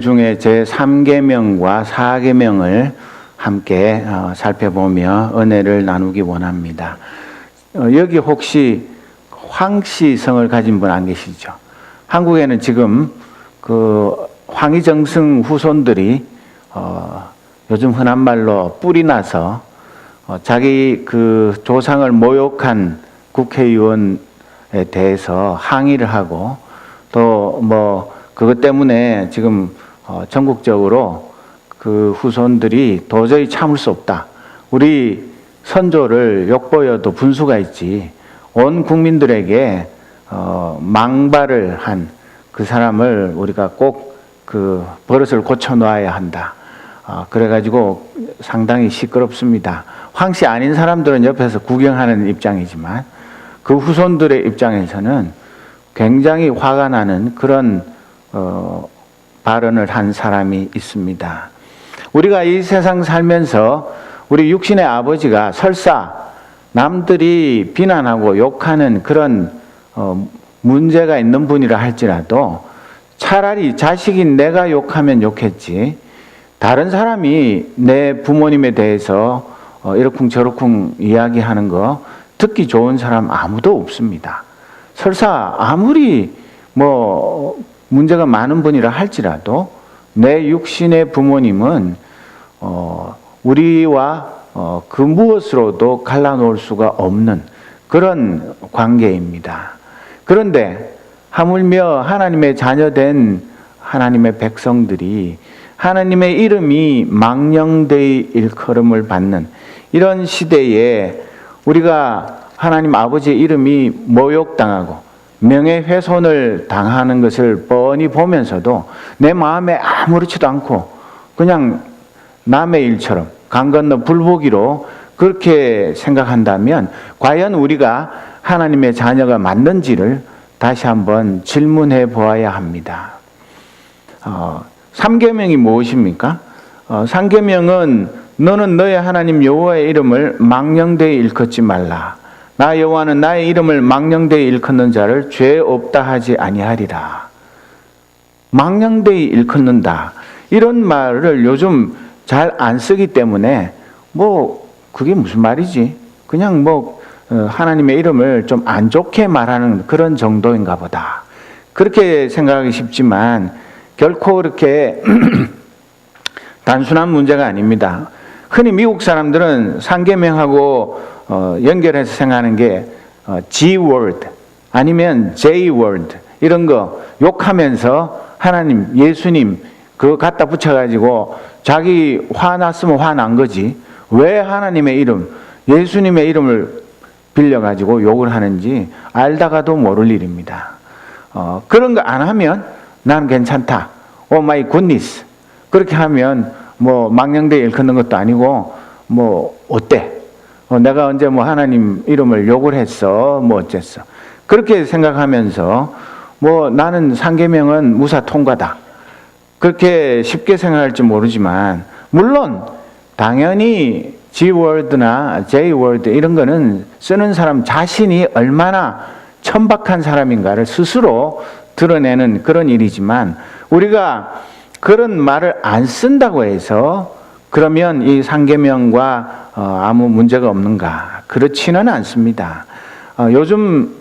중에 제3계명과 4계명을 함께 살펴보며 은혜를 나누기 원합니다. 여기 혹시 황씨성을 가진 분 안 계시죠? 한국에는 지금 그 황희정승 후손들이 요즘 흔한 말로 뿔이 나서 자기 그 조상을 모욕한 국회의원에 대해서 항의를 하고 또 뭐 그것 때문에 지금 전국적으로 그 후손들이 도저히 참을 수 없다. 우리 선조를 욕보여도 분수가 있지. 온 국민들에게 망발을 한 그 사람을 우리가 꼭 그 버릇을 고쳐 놓아야 한다. 그래가지고 상당히 시끄럽습니다. 황씨 아닌 사람들은 옆에서 구경하는 입장이지만 그 후손들의 입장에서는 굉장히 화가 나는 그런 발언을 한 사람이 있습니다. 우리가 이 세상 살면서 우리 육신의 아버지가 설사 남들이 비난하고 욕하는 그런 문제가 있는 분이라 할지라도 차라리 자식인 내가 욕하면 욕했지 다른 사람이 내 부모님에 대해서 이러쿵저러쿵 이야기하는 거 듣기 좋은 사람 아무도 없습니다. 설사 아무리 뭐 문제가 많은 분이라 할지라도 내 육신의 부모님은 우리와 그 무엇으로도 갈라놓을 수가 없는 그런 관계입니다. 그런데 하물며 하나님의 자녀된 하나님의 백성들이 하나님의 이름이 망령되이 일컬음을 받는 이런 시대에 우리가 하나님 아버지의 이름이 모욕당하고 명예훼손을 당하는 것을 뻔히 보면서도 내 마음에 아무렇지도 않고 그냥 남의 일처럼 강 건너 불보기로 그렇게 생각한다면 과연 우리가 하나님의 자녀가 맞는지를 다시 한번 질문해 보아야 합니다. 3계명이 무엇입니까? 3계명은 너는 너의 하나님 여호와의 이름을 망령되이 일컫지 말라. 나 여호와는 나의 이름을 망령되이 일컫는 자를 죄 없다 하지 아니하리라. 망령되이 일컫는다. 이런 말을 요즘 잘 안 쓰기 때문에 뭐 그게 무슨 말이지? 그냥 뭐 하나님의 이름을 좀 안 좋게 말하는 그런 정도인가 보다. 그렇게 생각하기 쉽지만 결코 그렇게 단순한 문제가 아닙니다. 흔히 미국 사람들은 3계명하고 연결해서 생각하는 게 G-word 아니면 J-word 이런 거 욕하면서 하나님, 예수님 그거 갖다 붙여가지고 자기 화났으면 화난 거지 왜 하나님의 이름, 예수님의 이름을 빌려가지고 욕을 하는지 알다가도 모를 일입니다. 그런 거 안 하면 난 괜찮다. 오 마이 굿니스. 그렇게 하면 뭐 망령되이 일컫는 것도 아니고 뭐 어때? 내가 언제 뭐 하나님 이름을 욕을 했어? 뭐 어쨌어? 그렇게 생각하면서 뭐 나는 3계명은 무사 통과다. 그렇게 쉽게 생각할지 모르지만 물론 당연히 G-word나 J-word 이런 거는 쓰는 사람 자신이 얼마나 천박한 사람인가를 스스로 드러내는 그런 일이지만 우리가 그런 말을 안 쓴다고 해서 그러면 이 3계명과 아무 문제가 없는가? 그렇지는 않습니다. 요즘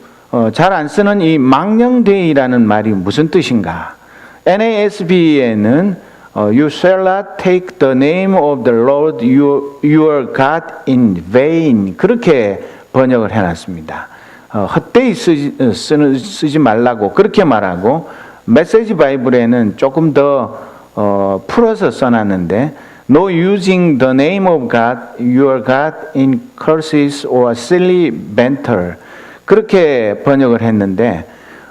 잘 안 쓰는 이 망령되이라는 말이 무슨 뜻인가? NASB에는 You shall not take the name of the Lord your God in vain 그렇게 번역을 해놨습니다. 헛되이 쓰지 말라고 그렇게 말하고 메시지 바이블에는 조금 더 풀어서 써놨는데 No using the name of God, your God in curses or silly banter 그렇게 번역을 했는데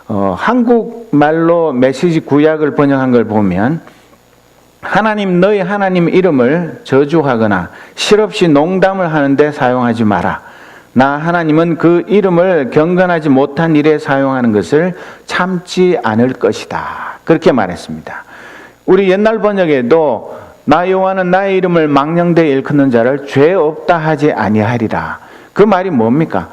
한국말로 메시지 구약을 번역한 걸 보면 하나님 너희 하나님 이름을 저주하거나 실없이 농담을 하는데 사용하지 마라. 나 하나님은 그 이름을 경건하지 못한 일에 사용하는 것을 참지 않을 것이다. 그렇게 말했습니다. 우리 옛날 번역에도 나 여호와는 나의 이름을 망령되이 일컫는 자를 죄 없다 하지 아니하리라. 그 말이 뭡니까?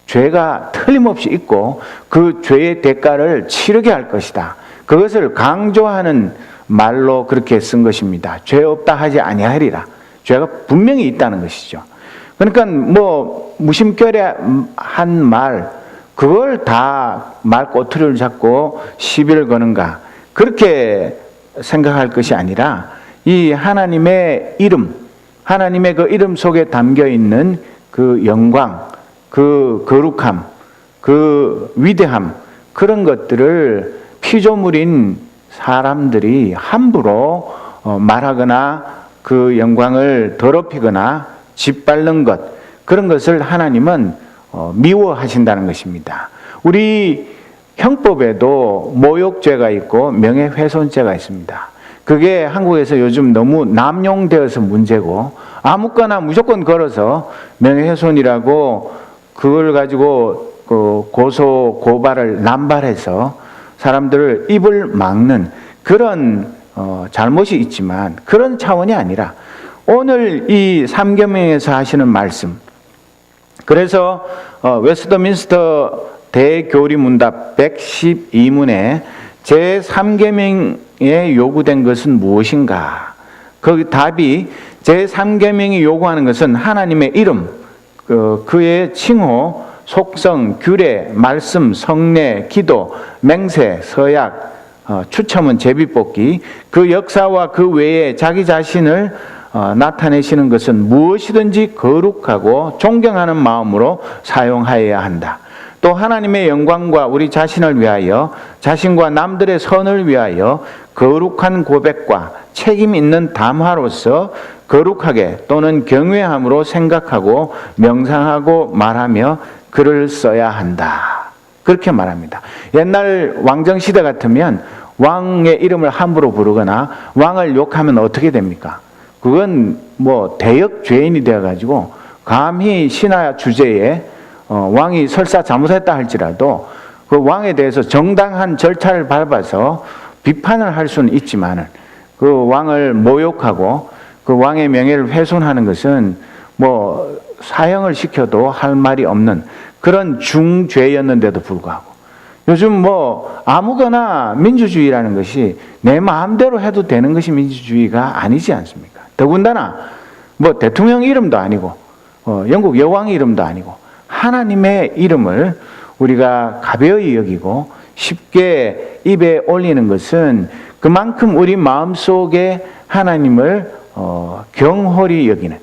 죄가 틀림없이 있고 그 죄의 대가를 치르게 할 것이다. 그것을 강조하는 말로 그렇게 쓴 것입니다. 죄 없다 하지 아니하리라. 죄가 분명히 있다는 것이죠. 그러니까 뭐 무심결에 한 말, 그걸 다 말꼬투리를 잡고 시비를 거는가, 그렇게 생각할 것이 아니라 이 하나님의 이름, 하나님의 그 이름 속에 담겨 있는 그 영광, 그 거룩함, 그 위대함, 그런 것들을 피조물인 사람들이 함부로 말하거나 그 영광을 더럽히거나 짓밟는 것, 그런 것을 하나님은 미워하신다는 것입니다. 우리 형법에도 모욕죄가 있고 명예훼손죄가 있습니다. 그게 한국에서 요즘 너무 남용되어서 문제고, 아무거나 무조건 걸어서 명예훼손이라고 그걸 가지고 고소 고발을 남발해서 사람들을 입을 막는 그런 잘못이 있지만, 그런 차원이 아니라 오늘 이 삼계명에서 하시는 말씀, 그래서 웨스트민스터 대교리문답 112문에 제3계명에 요구된 것은 무엇인가? 그 답이, 제3계명이 요구하는 것은 하나님의 이름, 그의 칭호, 속성, 규례, 말씀, 성례, 기도, 맹세, 서약, 추첨은 제비뽑기, 그 역사와 그 외에 자기 자신을 나타내시는 것은 무엇이든지 거룩하고 존경하는 마음으로 사용하여야 한다. 또 하나님의 영광과 우리 자신을 위하여, 자신과 남들의 선을 위하여 거룩한 고백과 책임 있는 담화로서 거룩하게 또는 경외함으로 생각하고 명상하고 말하며 글을 써야 한다. 그렇게 말합니다. 옛날 왕정시대 같으면 왕의 이름을 함부로 부르거나 왕을 욕하면 어떻게 됩니까? 그건 뭐 대역 죄인이 되어가지고 감히 신하 주제에 왕이 설사 잘못했다 할지라도 그 왕에 대해서 정당한 절차를 밟아서 비판을 할 수는 있지만은, 그 왕을 모욕하고 그 왕의 명예를 훼손하는 것은 뭐 사형을 시켜도 할 말이 없는 그런 중죄였는데도 불구하고, 요즘 뭐 아무거나 민주주의라는 것이 내 마음대로 해도 되는 것이 민주주의가 아니지 않습니까? 더군다나 뭐 대통령 이름도 아니고 영국 여왕 이름도 아니고 하나님의 이름을 우리가 가벼이 여기고 쉽게 입에 올리는 것은 그만큼 우리 마음속에 하나님을 경홀히 여기는,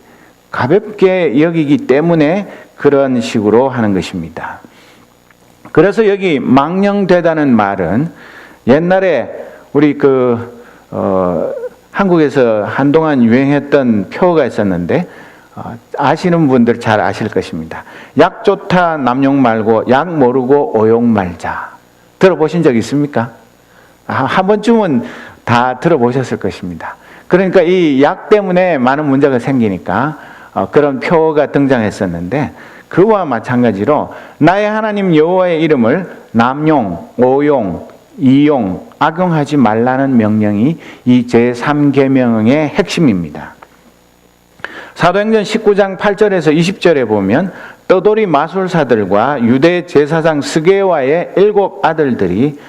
가볍게 여기기 때문에 그런 식으로 하는 것입니다. 그래서 여기 망령되다는 말은 옛날에 우리 한국에서 한동안 유행했던 표어가 있었는데, 아시는 분들 잘 아실 것입니다. 약 좋다 남용 말고 약 모르고 오용 말자. 들어보신 적 있습니까? 한 번쯤은 다 들어보셨을 것입니다. 그러니까 이 약 때문에 많은 문제가 생기니까 그런 표어가 등장했었는데, 그와 마찬가지로 나의 하나님 여호와의 이름을 남용, 오용, 이용, 악용하지 말라는 명령이 이 제3계명의 핵심입니다. 사도행전 19장 8절에서 20절에 보면 떠돌이 마술사들과 유대 제사장 스게와의 7 아들들이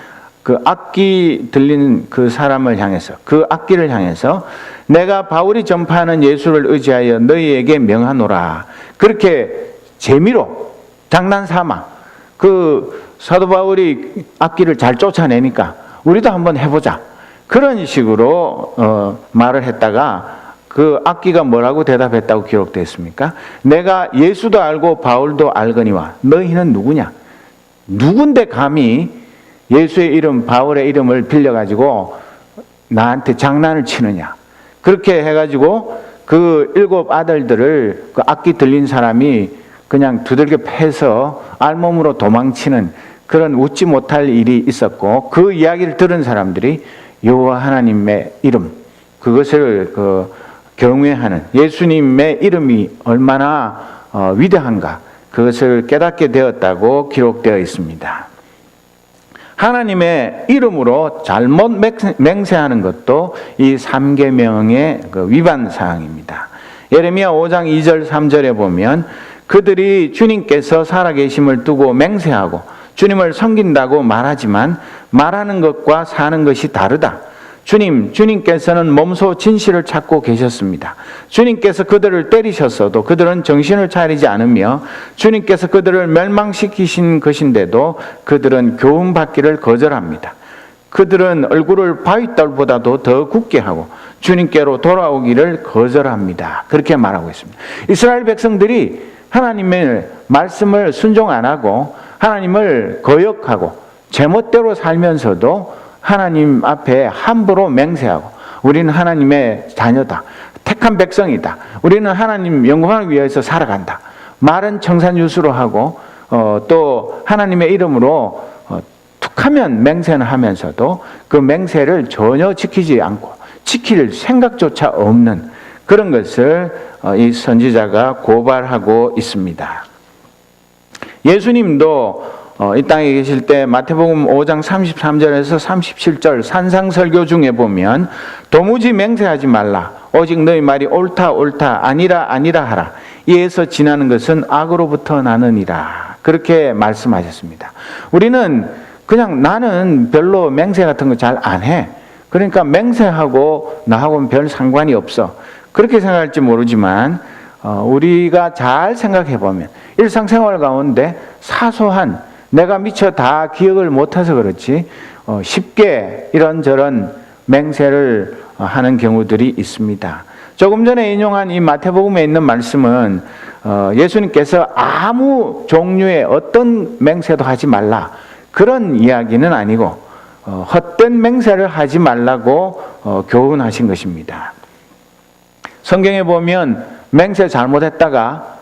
그 악기 들리는 그 사람을 향해서, 그 악기를 향해서 내가 바울이 전파하는 예수를 의지하여 너희에게 명하노라, 그렇게 재미로 장난삼아 그 사도 바울이 악기를 잘 쫓아내니까 우리도 한번 해보자, 그런 식으로 말을 했다가 그 악기가 뭐라고 대답했다고 기록되어 있습니까? 내가 예수도 알고 바울도 알거니와 너희는 누구냐? 누군데 감히 예수의 이름, 바울의 이름을 빌려가지고 나한테 장난을 치느냐? 그렇게 해가지고 그 7 아들들을 그 악기 들린 사람이 그냥 두들겨 패서 알몸으로 도망치는 그런 웃지 못할 일이 있었고, 그 이야기를 들은 사람들이 여호와 하나님의 이름, 그것을 경외하는 예수님의 이름이 얼마나 위대한가, 그것을 깨닫게 되었다고 기록되어 있습니다. 하나님의 이름으로 잘못 맹세하는 것도 이 3계명의 위반 사항입니다. 예레미야 5장 2절 3절에 보면 그들이 주님께서 살아계심을 두고 맹세하고 주님을 섬긴다고 말하지만 말하는 것과 사는 것이 다르다. 주님께서는 몸소 진실을 찾고 계셨습니다. 주님께서 그들을 때리셨어도 그들은 정신을 차리지 않으며 주님께서 그들을 멸망시키신 것인데도 그들은 교훈받기를 거절합니다. 그들은 얼굴을 바위돌보다도 더 굳게 하고 주님께로 돌아오기를 거절합니다. 그렇게 말하고 있습니다. 이스라엘 백성들이 하나님의 말씀을 순종 안 하고 하나님을 거역하고 제멋대로 살면서도 하나님 앞에 함부로 맹세하고 우리는 하나님의 자녀다. 택한 백성이다. 우리는 하나님 영광을 위해서 살아간다. 말은 청산유수로 하고 또 하나님의 이름으로 툭하면 맹세는 하면서도 그 맹세를 전혀 지키지 않고 지킬 생각조차 없는 그런 것을 이 선지자가 고발하고 있습니다. 예수님도 이 땅에 계실 때 마태복음 5장 33절에서 37절 산상설교 중에 보면 도무지 맹세하지 말라. 오직 너희 말이 옳다 옳다 아니라 아니라 하라. 이에서 지나는 것은 악으로부터 나느니라. 그렇게 말씀하셨습니다. 우리는 그냥 나는 별로 맹세 같은 거 잘 안 해. 그러니까 맹세하고 나하고는 별 상관이 없어. 그렇게 생각할지 모르지만 우리가 잘 생각해 보면 일상생활 가운데 사소한 내가 미처 다 기억을 못해서 그렇지 쉽게 이런저런 맹세를 하는 경우들이 있습니다. 조금 전에 인용한 이 마태복음에 있는 말씀은 예수님께서 아무 종류의 어떤 맹세도 하지 말라 그런 이야기는 아니고 헛된 맹세를 하지 말라고 교훈하신 것입니다. 성경에 보면 맹세 잘못했다가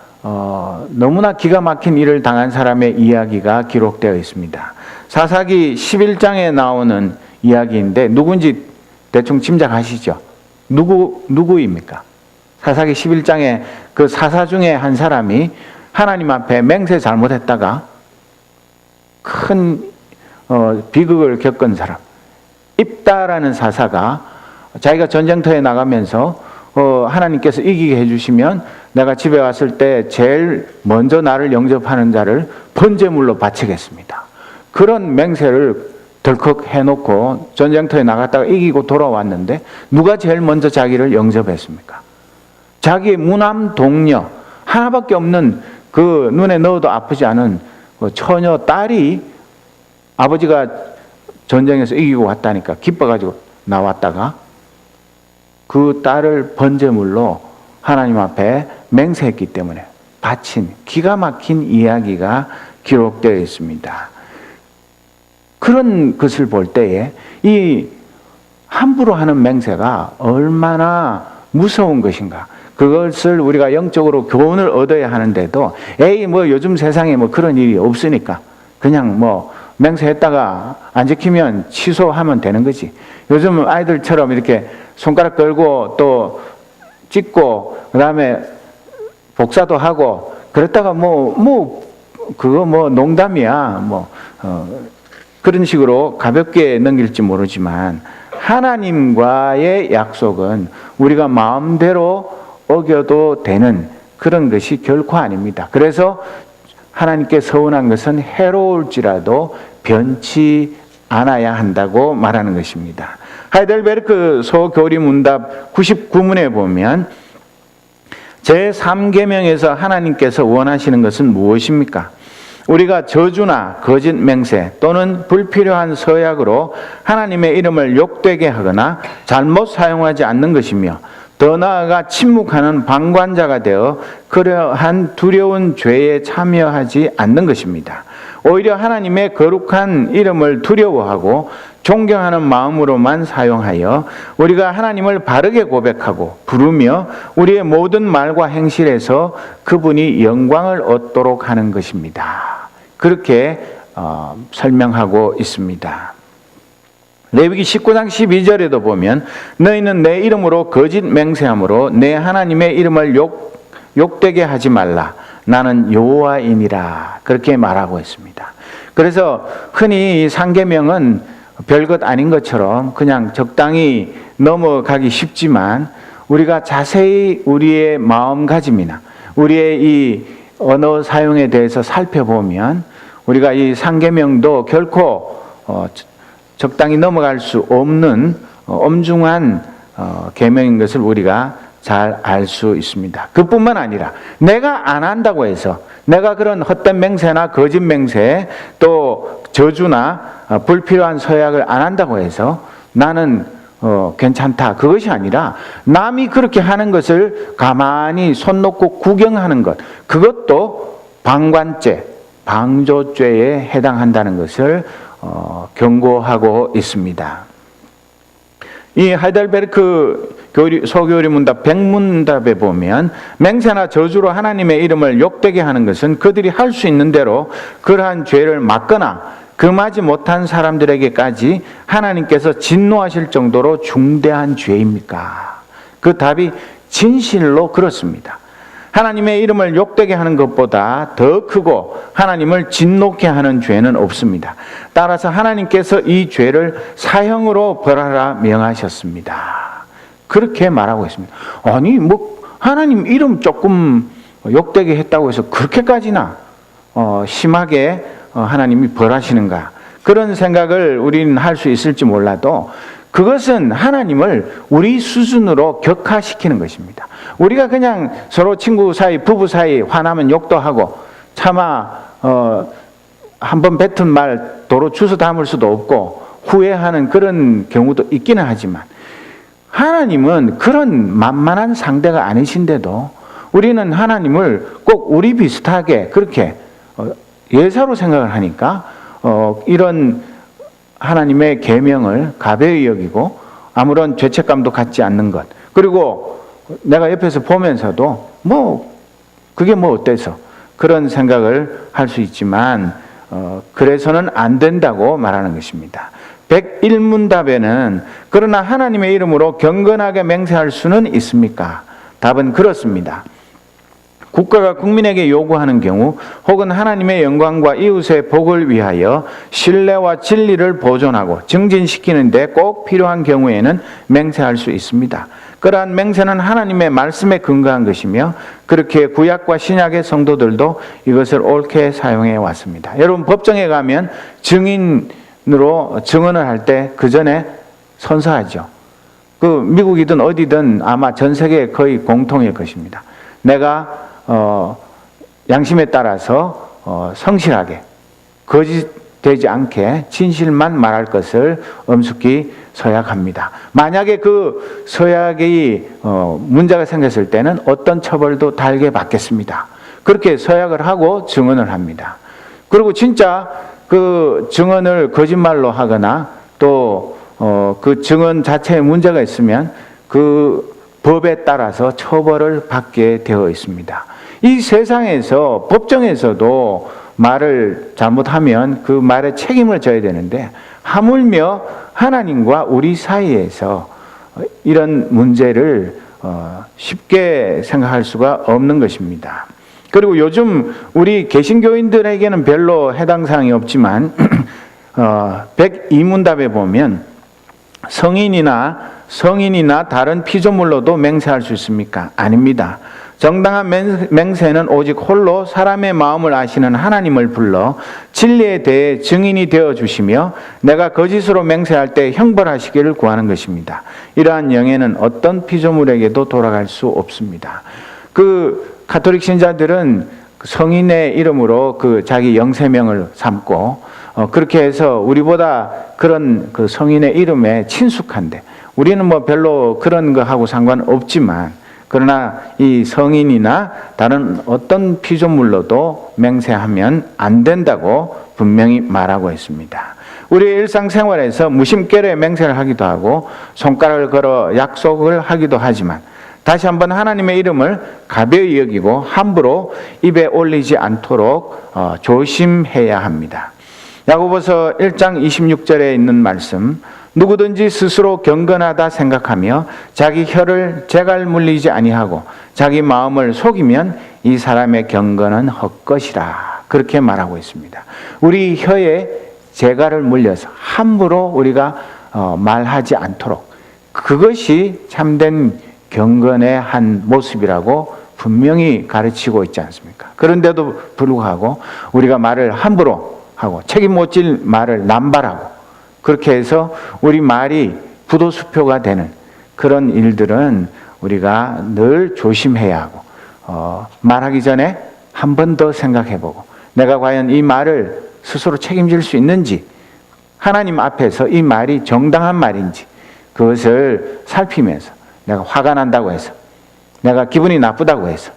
너무나 기가 막힌 일을 당한 사람의 이야기가 기록되어 있습니다. 사사기 11장에 나오는 이야기인데 누군지 대충 짐작하시죠? 누구입니까? 사사기 11장에 그 사사 중에 한 사람이 하나님 앞에 맹세 잘못했다가 큰 비극을 겪은 사람, 입다라는 사사가 자기가 전쟁터에 나가면서 하나님께서 이기게 해주시면 내가 집에 왔을 때 제일 먼저 나를 영접하는 자를 번제물로 바치겠습니다. 그런 맹세를 덜컥 해놓고 전쟁터에 나갔다가 이기고 돌아왔는데 누가 제일 먼저 자기를 영접했습니까? 자기의 무남 동녀 하나밖에 없는 그 눈에 넣어도 아프지 않은 처녀 딸이 아버지가 전쟁에서 이기고 왔다니까 기뻐가지고 나왔다가 그 딸을 번제물로 하나님 앞에 맹세했기 때문에 바친 기가 막힌 이야기가 기록되어 있습니다. 그런 것을 볼 때에 이 함부로 하는 맹세가 얼마나 무서운 것인가. 그것을 우리가 영적으로 교훈을 얻어야 하는데도 뭐 요즘 세상에 뭐 그런 일이 없으니까 그냥 뭐 맹세했다가 안 지키면 취소하면 되는 거지. 요즘 아이들처럼 이렇게 손가락 걸고 또 찍고 그다음에 복사도 하고 그랬다가 그거 농담이야 그런 식으로 가볍게 넘길지 모르지만 하나님과의 약속은 우리가 마음대로 어겨도 되는 그런 것이 결코 아닙니다. 그래서 하나님께 서운한 것은 해로울지라도 변치 않아야 한다고 말하는 것입니다. 하이델베르크 소교리 문답 99문에 보면 제3계명에서 하나님께서 원하시는 것은 무엇입니까? 우리가 저주나 거짓 맹세 또는 불필요한 서약으로 하나님의 이름을 욕되게 하거나 잘못 사용하지 않는 것이며 더 나아가 침묵하는 방관자가 되어 그러한 두려운 죄에 참여하지 않는 것입니다. 오히려 하나님의 거룩한 이름을 두려워하고 존경하는 마음으로만 사용하여 우리가 하나님을 바르게 고백하고 부르며 우리의 모든 말과 행실에서 그분이 영광을 얻도록 하는 것입니다. 그렇게 설명하고 있습니다. 레위기 19장 12절에도 보면 너희는 내 이름으로 거짓 맹세함으로 내 하나님의 이름을 욕되게 하지 말라. 나는 여호와이니라. 그렇게 말하고 있습니다. 그래서 흔히 이 상계명은 별것 아닌 것처럼 그냥 적당히 넘어가기 쉽지만 우리가 자세히 우리의 마음가짐이나 우리의 이 언어 사용에 대해서 살펴보면 우리가 이 상계명도 결코 적당히 넘어갈 수 없는 엄중한 계명인 것을 우리가 잘 알 수 있습니다. 그뿐만 아니라 내가 안 한다고 해서, 내가 그런 헛된 맹세나 거짓 맹세, 또 저주나 불필요한 서약을 안 한다고 해서 나는 괜찮다, 그것이 아니라 남이 그렇게 하는 것을 가만히 손 놓고 구경하는 것, 그것도 방관죄, 방조죄에 해당한다는 것을 경고하고 있습니다. 이 하이델베르크 소교리 문답 100문답에 보면 맹세나 저주로 하나님의 이름을 욕되게 하는 것은 그들이 할 수 있는 대로 그러한 죄를 막거나 금하지 못한 사람들에게까지 하나님께서 진노하실 정도로 중대한 죄입니까? 그 답이 진실로 그렇습니다. 하나님의 이름을 욕되게 하는 것보다 더 크고 하나님을 진노케 하는 죄는 없습니다. 따라서 하나님께서 이 죄를 사형으로 벌하라 명하셨습니다. 그렇게 말하고 있습니다. 아니 하나님 이름 조금 욕되게 했다고 해서 그렇게까지나 심하게 하나님이 벌하시는가, 그런 생각을 우리는 할 수 있을지 몰라도 그것은 하나님을 우리 수준으로 격하시키는 것입니다. 우리가 그냥 서로 친구 사이, 부부 사이 화나면 욕도 하고 차마 한번 뱉은 말 도로 주워 담을 수도 없고 후회하는 그런 경우도 있기는 하지만, 하나님은 그런 만만한 상대가 아니신데도 우리는 하나님을 꼭 우리 비슷하게 그렇게 예사로 생각을 하니까 이런 하나님의 계명을 가벼이 여기고 아무런 죄책감도 갖지 않는 것, 그리고 내가 옆에서 보면서도 그게 어때서 그런 생각을 할 수 있지만 그래서는 안 된다고 말하는 것입니다. 101문답에는 그러나 하나님의 이름으로 경건하게 맹세할 수는 있습니까? 답은 그렇습니다. 국가가 국민에게 요구하는 경우, 혹은 하나님의 영광과 이웃의 복을 위하여 신뢰와 진리를 보존하고 증진시키는 데 꼭 필요한 경우에는 맹세할 수 있습니다. 그러한 맹세는 하나님의 말씀에 근거한 것이며 그렇게 구약과 신약의 성도들도 이것을 옳게 사용해 왔습니다. 여러분, 법정에 가면 증인으로 증언을 할 때 그 전에 선서하죠. 미국이든 어디든 아마 전 세계 거의 공통일 것입니다. 내가 양심에 따라서 성실하게 거짓되지 않게 진실만 말할 것을 엄숙히 서약합니다. 만약에 그 서약이 문제가 생겼을 때는 어떤 처벌도 달게 받겠습니다. 그렇게 서약을 하고 증언을 합니다. 그리고 진짜 그 증언을 거짓말로 하거나 또 그 증언 자체에 문제가 있으면 그 법에 따라서 처벌을 받게 되어 있습니다. 이 세상에서 법정에서도 말을 잘못하면 그 말에 책임을 져야 되는데, 하물며 하나님과 우리 사이에서 이런 문제를 쉽게 생각할 수가 없는 것입니다. 그리고 요즘 우리 개신교인들에게는 별로 해당 사항이 없지만 102문답에 보면 성인이나 다른 피조물로도 맹세할 수 있습니까? 아닙니다. 정당한 맹세는 오직 홀로 사람의 마음을 아시는 하나님을 불러 진리에 대해 증인이 되어주시며 내가 거짓으로 맹세할 때 형벌하시기를 구하는 것입니다. 이러한 영예는 어떤 피조물에게도 돌아갈 수 없습니다. 가톨릭 신자들은 성인의 이름으로 자기 영세명을 삼고 그렇게 해서 우리보다 그런 성인의 이름에 친숙한데, 우리는 별로 그런 거하고 상관없지만, 그러나 이 성인이나 다른 어떤 피조물로도 맹세하면 안 된다고 분명히 말하고 있습니다. 우리의 일상생활에서 무심결에 맹세를 하기도 하고 손가락을 걸어 약속을 하기도 하지만, 다시 한번 하나님의 이름을 가벼이 여기고 함부로 입에 올리지 않도록 조심해야 합니다. 야고보서 1장 26절에 있는 말씀, 누구든지 스스로 경건하다 생각하며 자기 혀를 재갈 물리지 아니하고 자기 마음을 속이면 이 사람의 경건은 헛것이라, 그렇게 말하고 있습니다. 우리 혀에 재갈을 물려서 함부로 우리가 말하지 않도록, 그것이 참된 경건의 한 모습이라고 분명히 가르치고 있지 않습니까? 그런데도 불구하고 우리가 말을 함부로 하고 책임 못 질 말을 남발하고 그렇게 해서 우리 말이 부도수표가 되는 그런 일들은 우리가 늘 조심해야 하고 말하기 전에 한 번 더 생각해보고 내가 과연 이 말을 스스로 책임질 수 있는지, 하나님 앞에서 이 말이 정당한 말인지 그것을 살피면서 내가 화가 난다고 해서, 내가 기분이 나쁘다고 해서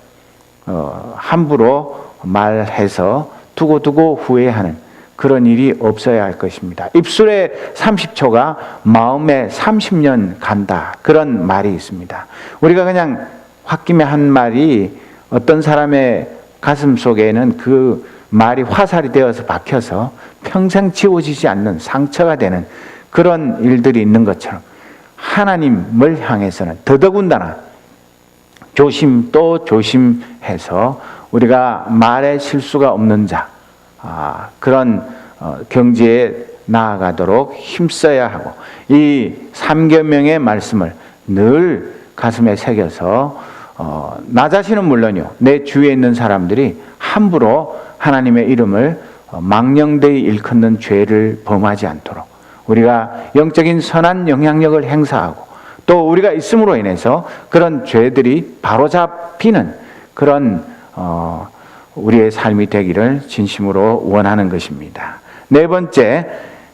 함부로 말해서 두고두고 후회하는 그런 일이 없어야 할 것입니다. 입술에 30초가 마음에 30년 간다, 그런 말이 있습니다. 우리가 그냥 홧김에 한 말이 어떤 사람의 가슴 속에는 그 말이 화살이 되어서 박혀서 평생 지워지지 않는 상처가 되는 그런 일들이 있는 것처럼 하나님을 향해서는 더더군다나 조심 또 조심해서 우리가 말에 실수가 없는 자, 그런 경지에 나아가도록 힘써야 하고, 이 3계명의 말씀을 늘 가슴에 새겨서 나 자신은 물론이요, 내 주위에 있는 사람들이 함부로 하나님의 이름을 망령되이 일컫는 죄를 범하지 않도록 우리가 영적인 선한 영향력을 행사하고, 또 우리가 있음으로 인해서 그런 죄들이 바로잡히는 그런 우리의 삶이 되기를 진심으로 원하는 것입니다. 네 번째,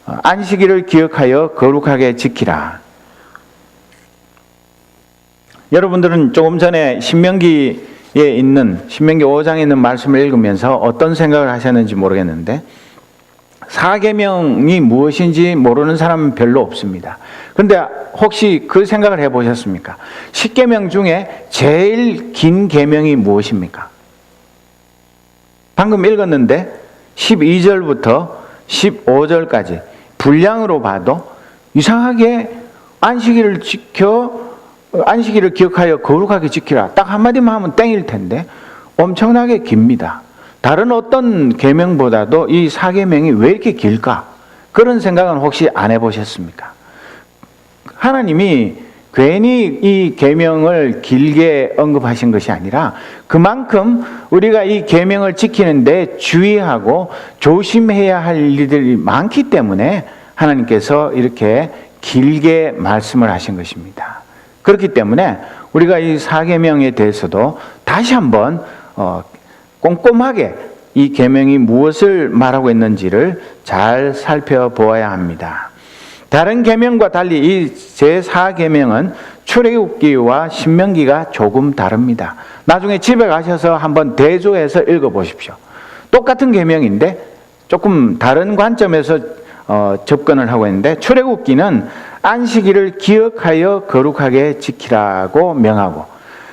안식일을 기억하여 거룩하게 지키라. 여러분들은 조금 전에 신명기에 있는, 신명기 5장에 있는 말씀을 읽으면서 어떤 생각을 하셨는지 모르겠는데, 4계명이 무엇인지 모르는 사람은 별로 없습니다. 그런데 혹시 그 생각을 해보셨습니까? 10계명 중에 제일 긴 계명이 무엇입니까? 방금 읽었는데 12절부터 15절까지 분량으로 봐도 이상하게 안식일을 기억하여 거룩하게 지키라, 딱 한마디만 하면 땡일 텐데 엄청나게 깁니다. 다른 어떤 계명보다도 이 4계명이 왜 이렇게 길까? 그런 생각은 혹시 안 해보셨습니까? 하나님이 괜히 이 계명을 길게 언급하신 것이 아니라 그만큼 우리가 이 계명을 지키는데 주의하고 조심해야 할 일들이 많기 때문에 하나님께서 이렇게 길게 말씀을 하신 것입니다. 그렇기 때문에 우리가 이 4계명에 대해서도 다시 한번 꼼꼼하게 이 계명이 무엇을 말하고 있는지를 잘 살펴보아야 합니다. 다른 계명과 달리 이 제4계명은 출애굽기와 신명기가 조금 다릅니다. 나중에 집에 가셔서 한번 대조해서 읽어보십시오. 똑같은 계명인데 조금 다른 관점에서 접근을 하고 있는데, 출애굽기는 안식일을 기억하여 거룩하게 지키라고 명하고,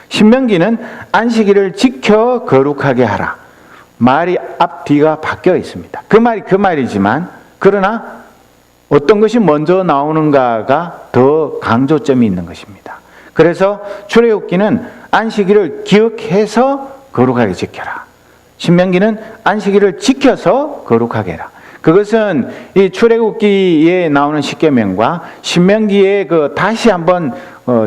신명기는 안식일을 지켜 거룩하게 하라. 말이 앞뒤가 바뀌어 있습니다. 그 말이지만, 그러나 어떤 것이 먼저 나오는가가 더 강조점이 있는 것입니다. 그래서 출애굽기는 안식일을 기억해서 거룩하게 지켜라. 신명기는 안식일을 지켜서 거룩하게 해라. 그것은 이 출애굽기에 나오는 십계명과 신명기에 다시 한번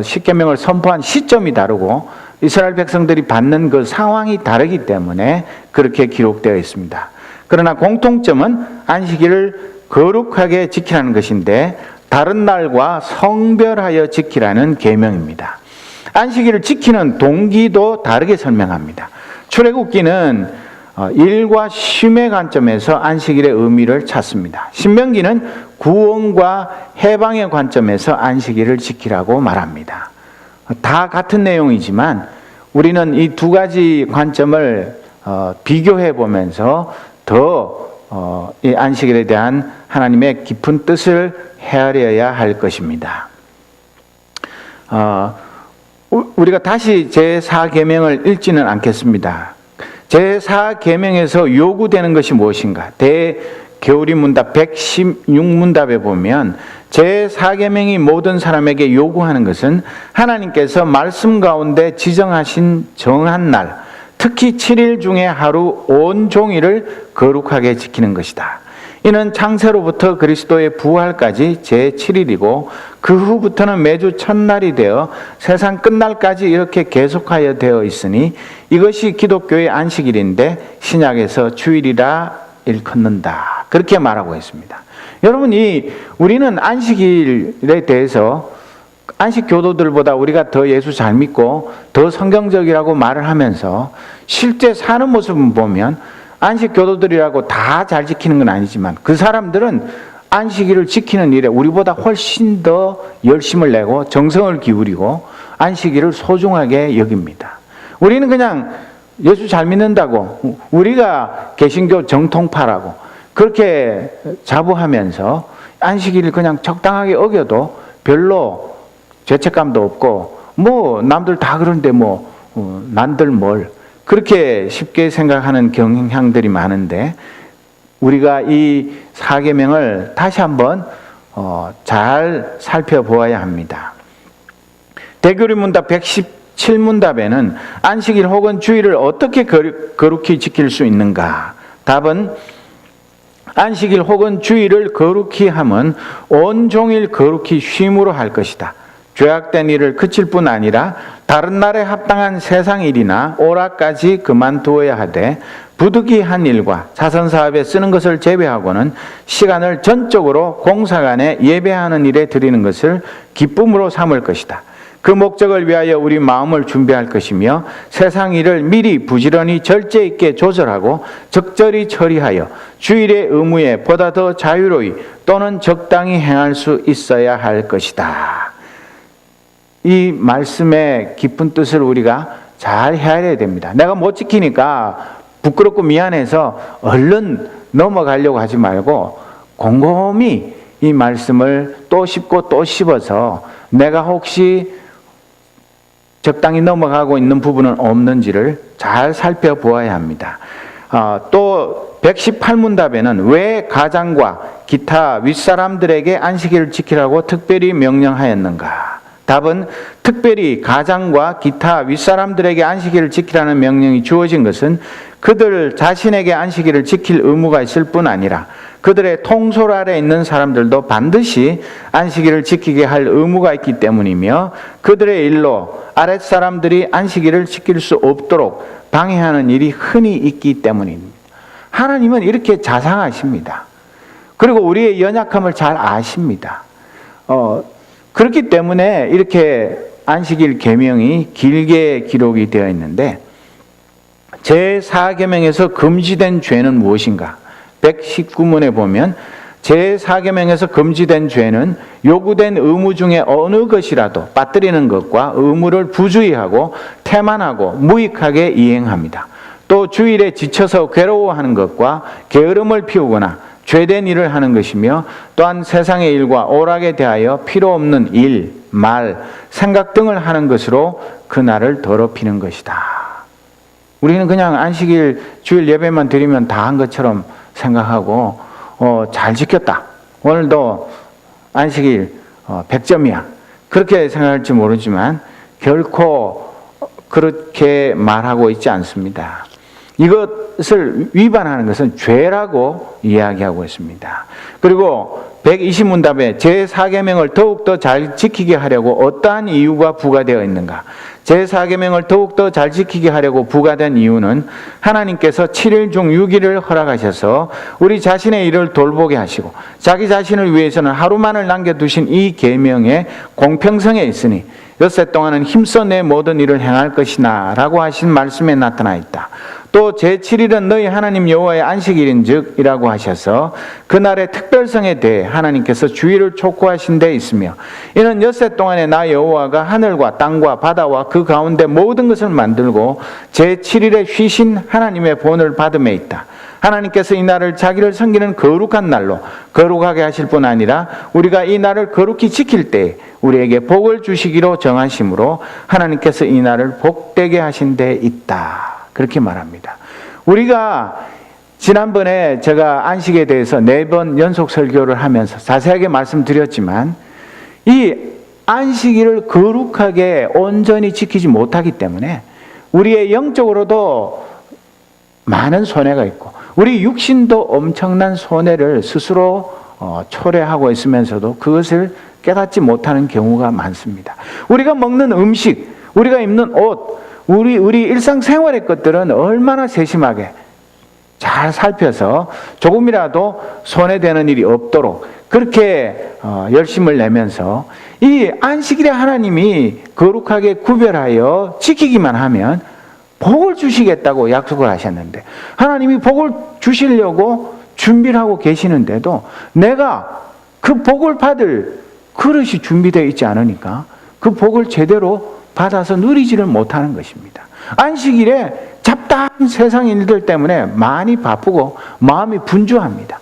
십계명을 선포한 시점이 다르고 이스라엘 백성들이 받는 그 상황이 다르기 때문에 그렇게 기록되어 있습니다. 그러나 공통점은 안식일을 거룩하게 지키라는 것인데, 다른 날과 성별하여 지키라는 계명입니다. 안식일을 지키는 동기도 다르게 설명합니다. 출애굽기는 일과 쉼의 관점에서 안식일의 의미를 찾습니다. 신명기는 구원과 해방의 관점에서 안식일을 지키라고 말합니다. 다 같은 내용이지만 우리는 이 두 가지 관점을 비교해 보면서 더 이 안식일에 대한 하나님의 깊은 뜻을 헤아려야 할 것입니다. 우리가 다시 제4계명을 읽지는 않겠습니다. 제4계명에서 요구되는 것이 무엇인가? 대개우리문답 116문답에 보면 제4계명이 모든 사람에게 요구하는 것은 하나님께서 말씀 가운데 지정하신 정한 날, 특히 7일 중에 하루 온 종일을 거룩하게 지키는 것이다. 이는 창세로부터 그리스도의 부활까지 제7일이고 그 후부터는 매주 첫날이 되어 세상 끝날까지 이렇게 계속하여 되어 있으니 이것이 기독교의 안식일인데 신약에서 주일이라 일컫는다. 그렇게 말하고 있습니다. 여러분, 우리는 안식일에 대해서 안식 교도들보다 우리가 더 예수 잘 믿고 더 성경적이라고 말을 하면서 실제 사는 모습을 보면 안식 교도들이라고 다 잘 지키는 건 아니지만 그 사람들은 안식일을 지키는 일에 우리보다 훨씬 더 열심을 내고 정성을 기울이고 안식일을 소중하게 여깁니다. 우리는 그냥 예수 잘 믿는다고, 우리가 개신교 정통파라고 그렇게 자부하면서 안식일을 그냥 적당하게 어겨도 별로 죄책감도 없고 남들 다 그런데 난들 뭘 그렇게 쉽게 생각하는 경향들이 많은데, 우리가 이 사계명을 다시 한번 잘 살펴보아야 합니다. 대교리 문답 117문답에는 안식일 혹은 주일을 어떻게 거룩히 지킬 수 있는가? 답은 안식일 혹은 주일을 거룩히 함은 온종일 거룩히 쉼으로 할 것이다. 죄악된 일을 그칠 뿐 아니라 다른 날에 합당한 세상 일이나 오락까지 그만두어야 하되 부득이한 일과 자선사업에 쓰는 것을 제외하고는 시간을 전적으로 공사간에 예배하는 일에 드리는 것을 기쁨으로 삼을 것이다. 그 목적을 위하여 우리 마음을 준비할 것이며 세상 일을 미리 부지런히 절제 있게 조절하고 적절히 처리하여 주일의 의무에 보다 더 자유로이 또는 적당히 행할 수 있어야 할 것이다. 이 말씀의 깊은 뜻을 우리가 잘 헤아려야 됩니다. 내가 못 지키니까 부끄럽고 미안해서 얼른 넘어가려고 하지 말고 곰곰이 이 말씀을 또 씹고 또 씹어서 내가 혹시 적당히 넘어가고 있는 부분은 없는지를 잘 살펴보아야 합니다. 또 118문답에는 왜 가장과 기타 윗사람들에게 안식일을 지키라고 특별히 명령하였는가? 답은 특별히 가장과 기타 윗사람들에게 안식일을 지키라는 명령이 주어진 것은 그들 자신에게 안식일을 지킬 의무가 있을 뿐 아니라 그들의 통솔 아래 있는 사람들도 반드시 안식일을 지키게 할 의무가 있기 때문이며 그들의 일로 아랫사람들이 안식일을 지킬 수 없도록 방해하는 일이 흔히 있기 때문입니다. 하나님은 이렇게 자상하십니다. 그리고 우리의 연약함을 잘 아십니다. 그렇기 때문에 이렇게 안식일 계명이 길게 기록이 되어 있는데, 제4계명에서 금지된 죄는 무엇인가? 119문에 보면 제4계명에서 금지된 죄는 요구된 의무 중에 어느 것이라도 빠뜨리는 것과 의무를 부주의하고 태만하고 무익하게 이행합니다. 또 주일에 지쳐서 괴로워하는 것과 게으름을 피우거나 죄된 일을 하는 것이며, 또한 세상의 일과 오락에 대하여 필요 없는 일, 말, 생각 등을 하는 것으로 그날을 더럽히는 것이다. 우리는 그냥 안식일 주일 예배만 드리면 다 한 것처럼 생각하고 잘 지켰다, 오늘도 안식일 100점이야, 그렇게 생각할지 모르지만 결코 그렇게 말하고 있지 않습니다. 이것을 위반하는 것은 죄라고 이야기하고 있습니다. 그리고 120문답에 제4계명을 더욱더 잘 지키게 하려고 어떠한 이유가 부과되어 있는가? 제4계명을 더욱더 잘 지키게 하려고 부과된 이유는 하나님께서 7일 중 6일을 허락하셔서 우리 자신의 일을 돌보게 하시고 자기 자신을 위해서는 하루만을 남겨두신 이 계명의 공평성에 있으니 엿새 동안은 힘써 내 모든 일을 행할 것이나 라고 하신 말씀에 나타나 있다. 또 제7일은 너희 하나님 여호와의 안식일인즉 이라고 하셔서 그날의 특별성에 대해 하나님께서 주의를 촉구하신 데 있으며, 이는 엿새 동안에 나 여호와가 하늘과 땅과 바다와 그 가운데 모든 것을 만들고 제7일에 쉬신 하나님의 본을 받음에 있다. 하나님께서 이 날을 자기를 섬기는 거룩한 날로 거룩하게 하실 뿐 아니라 우리가 이 날을 거룩히 지킬 때 우리에게 복을 주시기로 정하심으로 하나님께서 이 날을 복되게 하신 데 있다. 그렇게 말합니다. 우리가 지난번에 제가 안식에 대해서 4번 연속 설교를 하면서 자세하게 말씀드렸지만, 이 안식일을 거룩하게 온전히 지키지 못하기 때문에 우리의 영적으로도 많은 손해가 있고 우리 육신도 엄청난 손해를 스스로 초래하고 있으면서도 그것을 깨닫지 못하는 경우가 많습니다. 우리가 먹는 음식, 우리가 입는 옷, 우리 일상생활의 것들은 얼마나 세심하게 잘 살펴서 조금이라도 손해되는 일이 없도록 그렇게 열심을 내면서 이 안식일에 하나님이 거룩하게 구별하여 지키기만 하면 복을 주시겠다고 약속을 하셨는데, 하나님이 복을 주시려고 준비를 하고 계시는데도 내가 그 복을 받을 그릇이 준비되어 있지 않으니까 그 복을 제대로 받아서 누리지를 못하는 것입니다. 안식일에 잡다한 세상 일들 때문에 많이 바쁘고 마음이 분주합니다.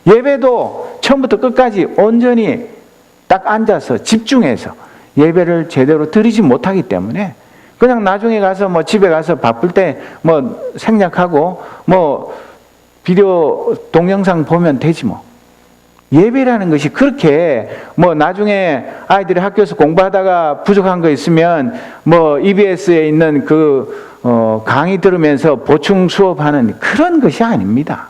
예배도 처음부터 끝까지 온전히 딱 앉아서 집중해서 예배를 제대로 드리지 못하기 때문에 그냥 나중에 가서 집에 가서 바쁠 때 생략하고 비디오 동영상 보면 되지 뭐. 예배라는 것이 그렇게 나중에 아이들이 학교에서 공부하다가 부족한 거 있으면 EBS에 있는 강의 들으면서 보충 수업하는 그런 것이 아닙니다.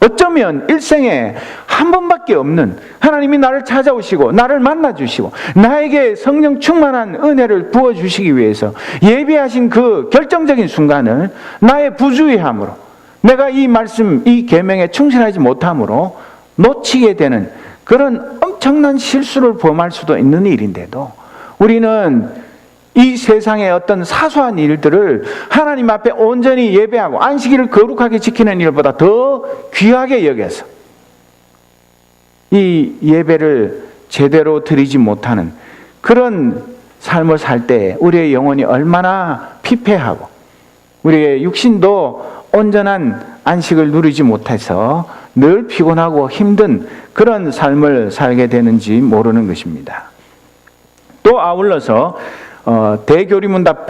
어쩌면 일생에 한 번밖에 없는 하나님이 나를 찾아오시고 나를 만나주시고 나에게 성령 충만한 은혜를 부어주시기 위해서 예비하신 그 결정적인 순간을 나의 부주의함으로, 내가 이 말씀, 이 계명에 충실하지 못함으로 놓치게 되는 그런 엄청난 실수를 범할 수도 있는 일인데도 우리는 이 세상의 어떤 사소한 일들을 하나님 앞에 온전히 예배하고 안식일을 거룩하게 지키는 일보다 더 귀하게 여겨서 이 예배를 제대로 드리지 못하는 그런 삶을 살 때 우리의 영혼이 얼마나 피폐하고 우리의 육신도 온전한 안식을 누리지 못해서 늘 피곤하고 힘든 그런 삶을 살게 되는지 모르는 것입니다. 또 아울러서 대교리문답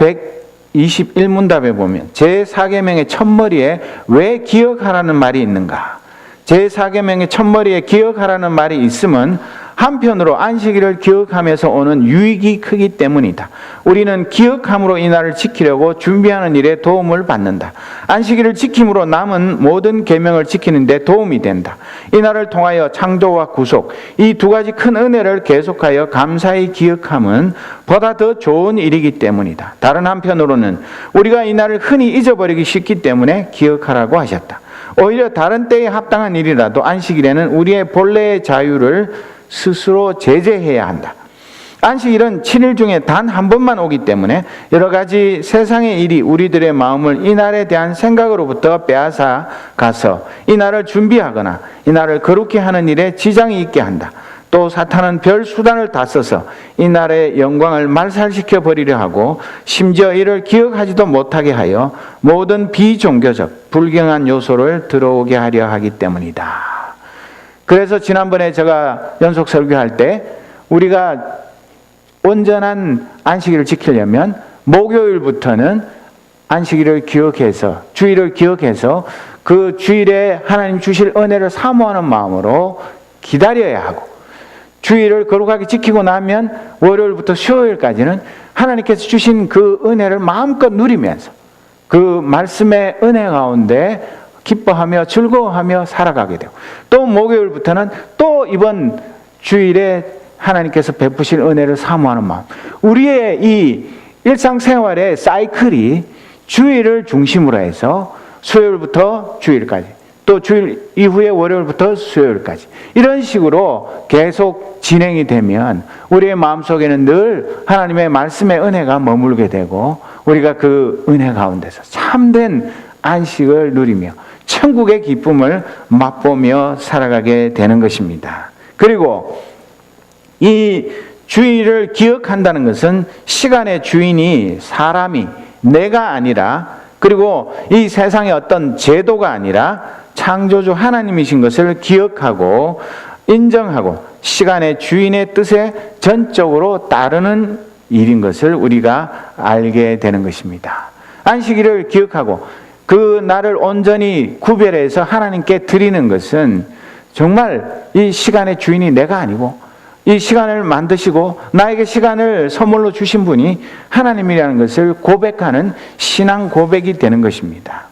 121문답에 보면 제4계명의 첫머리에 왜 기억하라는 말이 있는가? 제4계명의 첫머리에 기억하라는 말이 있음은 한편으로 안식일을 기억하면서 오는 유익이 크기 때문이다. 우리는 기억함으로 이 날을 지키려고 준비하는 일에 도움을 받는다. 안식일을 지킴으로 남은 모든 계명을 지키는 데 도움이 된다. 이 날을 통하여 창조와 구속, 이 두 가지 큰 은혜를 계속하여 감사히 기억함은 보다 더 좋은 일이기 때문이다. 다른 한편으로는 우리가 이 날을 흔히 잊어버리기 쉽기 때문에 기억하라고 하셨다. 오히려 다른 때에 합당한 일이라도 안식일에는 우리의 본래의 자유를 스스로 제재해야 한다. 안식일은 7일 중에 단 한 번만 오기 때문에 여러 가지 세상의 일이 우리들의 마음을 이 날에 대한 생각으로부터 빼앗아 가서 이 날을 준비하거나 이 날을 거룩히 하는 일에 지장이 있게 한다. 또 사탄은 별 수단을 다 써서 이 날의 영광을 말살시켜 버리려 하고 심지어 이를 기억하지도 못하게 하여 모든 비종교적 불경한 요소를 들어오게 하려 하기 때문이다. 그래서 지난번에 제가 연속 설교할 때 우리가 온전한 안식일을 지키려면 목요일부터는 안식일을 기억해서, 주일을 기억해서 그 주일에 하나님 주실 은혜를 사모하는 마음으로 기다려야 하고, 주일을 거룩하게 지키고 나면 월요일부터 수요일까지는 하나님께서 주신 그 은혜를 마음껏 누리면서 그 말씀의 은혜 가운데 기뻐하며 즐거워하며 살아가게 되고, 또 목요일부터는 또 이번 주일에 하나님께서 베푸실 은혜를 사모하는 마음, 우리의 이 일상생활의 사이클이 주일을 중심으로 해서 수요일부터 주일까지, 또 주일 이후에 월요일부터 수요일까지 이런 식으로 계속 진행이 되면 우리의 마음속에는 늘 하나님의 말씀의 은혜가 머물게 되고 우리가 그 은혜 가운데서 참된 안식을 누리며 천국의 기쁨을 맛보며 살아가게 되는 것입니다. 그리고 이 주일을 기억한다는 것은 시간의 주인이 사람이, 내가 아니라, 그리고 이 세상의 어떤 제도가 아니라 창조주 하나님이신 것을 기억하고 인정하고 시간의 주인의 뜻에 전적으로 따르는 일인 것을 우리가 알게 되는 것입니다. 안식일을 기억하고 그 날을 온전히 구별해서 하나님께 드리는 것은 정말 이 시간의 주인이 내가 아니고 이 시간을 만드시고 나에게 시간을 선물로 주신 분이 하나님이라는 것을 고백하는 신앙 고백이 되는 것입니다.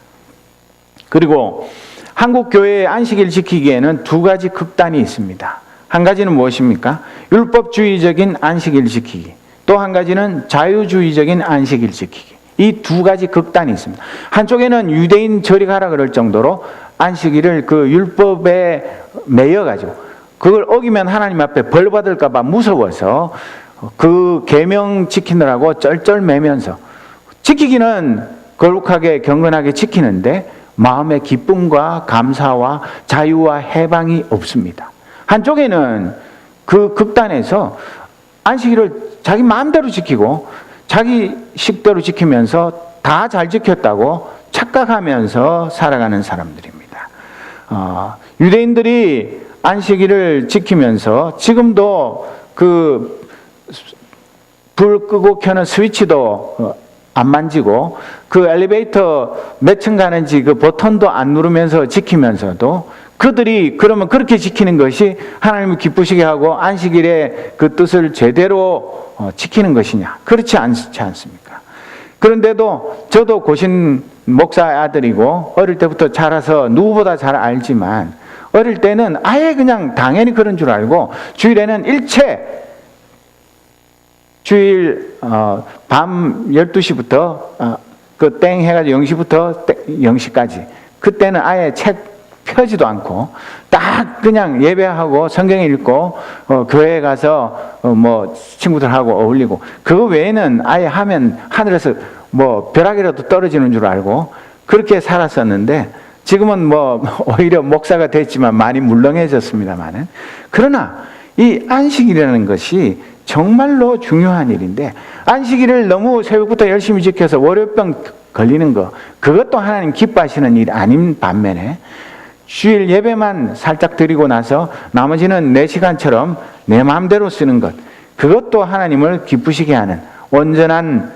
그리고 한국 교회의 안식일 지키기에는 두 가지 극단이 있습니다. 한 가지는 무엇입니까? 율법주의적인 안식일 지키기. 또 한 가지는 자유주의적인 안식일 지키기. 이 두 가지 극단이 있습니다. 한쪽에는 유대인 저리 가라 그럴 정도로 안식일을 그 율법에 매여가지고 그걸 어기면 하나님 앞에 벌 받을까 봐 무서워서 그 계명 지키느라고 쩔쩔매면서 지키기는 거룩하게 경건하게 지키는데 마음의 기쁨과 감사와 자유와 해방이 없습니다. 한쪽에는 그 극단에서 안식일을 자기 마음대로 지키고 자기 식대로 지키면서 다 잘 지켰다고 착각하면서 살아가는 사람들입니다. 유대인들이 안식일을 지키면서 지금도 그 불 끄고 켜는 스위치도 안 만지고 그 엘리베이터 몇 층 가는지 그 버튼도 안 누르면서 지키면서도 그들이 그러면 그렇게 지키는 것이 하나님을 기쁘시게 하고 안식일의 그 뜻을 제대로 지키는 것이냐? 그렇지 않지 않습니까? 그런데도 저도 고신 목사 아들이고 어릴 때부터 자라서 누구보다 잘 알지만 어릴 때는 아예 그냥 당연히 그런 줄 알고 주일에는 일체 주일 밤 12시부터 그 땡 해가지고 0시부터 0시까지 그때는 아예 책 펴지도 않고 딱 그냥 예배하고 성경 읽고 교회에 가서 뭐 친구들하고 어울리고 그거 외에는 아예 하면 하늘에서 뭐 벼락이라도 떨어지는 줄 알고 그렇게 살았었는데 지금은 뭐 오히려 목사가 됐지만 많이 물렁해졌습니다만은 그러나 이 안식일이라는 것이 정말로 중요한 일인데 안식일을 너무 새벽부터 열심히 지켜서 월요병 걸리는 거 그것도 하나님 기뻐하시는 일 아닌 반면에 주일 예배만 살짝 드리고 나서 나머지는 내 시간처럼 내 마음대로 쓰는 것 그것도 하나님을 기쁘시게 하는 온전한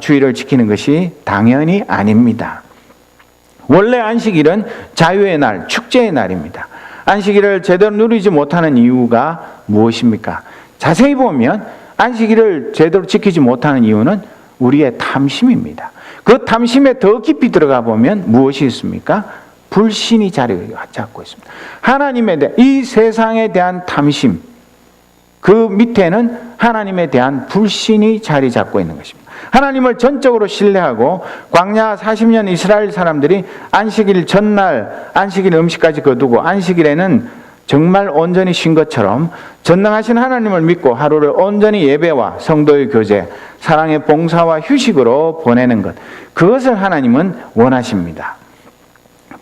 주일을 지키는 것이 당연히 아닙니다. 원래 안식일은 자유의 날, 축제의 날입니다. 안식일을 제대로 누리지 못하는 이유가 무엇입니까? 자세히 보면 안식일을 제대로 지키지 못하는 이유는 우리의 탐심입니다. 그 탐심에 더 깊이 들어가 보면 무엇이 있습니까? 불신이 자리 잡고 있습니다. 하나님에 대한 이 세상에 대한 탐심 그 밑에는 하나님에 대한 불신이 자리 잡고 있는 것입니다. 하나님을 전적으로 신뢰하고 광야 40년 이스라엘 사람들이 안식일 전날 안식일 음식까지 거두고 안식일에는 정말 온전히 쉰 것처럼 전능하신 하나님을 믿고 하루를 온전히 예배와 성도의 교제, 사랑의 봉사와 휴식으로 보내는 것 그것을 하나님은 원하십니다.